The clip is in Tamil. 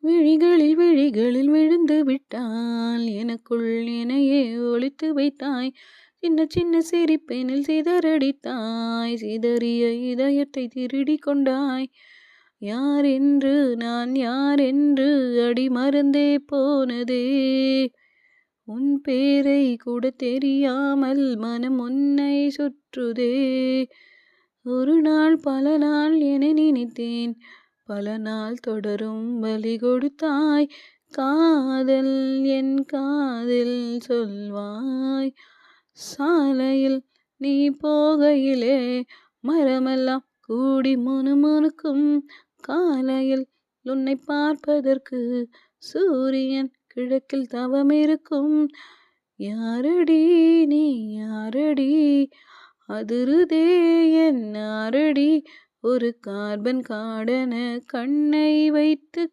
விழிகளில் விழிகளில் விழுந்து விட்டால் எனக்குள் என்னையே ஒளித்து வைத்தாய். சின்ன சின்ன சிரிப்பெனில் சிதறடித்தாய். சிதறிய இதயத்தை திருடி கொண்டாய். யாரென்று நான் யாரென்று அடி மறந்தே போனதே. உன் பேரை கூட தெரியாமல் மனம் உன்னை சுற்றுதே. ஒரு நாள் பல நாள் என நினைத்தேன். பல நாள் தொடரும் வலி கொடுத்தாய். காதல் என் காதில் சொல்வாய். சாலையில் நீ போகையிலே மரமெல்லாம் கூடி முணுமுணுக்கும். காலையில் உன்னை பார்ப்பதற்கு சூரியன் கிழக்கில் தவமிருக்கும். யாரடி நீ யாரடி அதிருதே என் நாரடி. ஒரு கார்பன் கார்டென கண்ணை வைத்து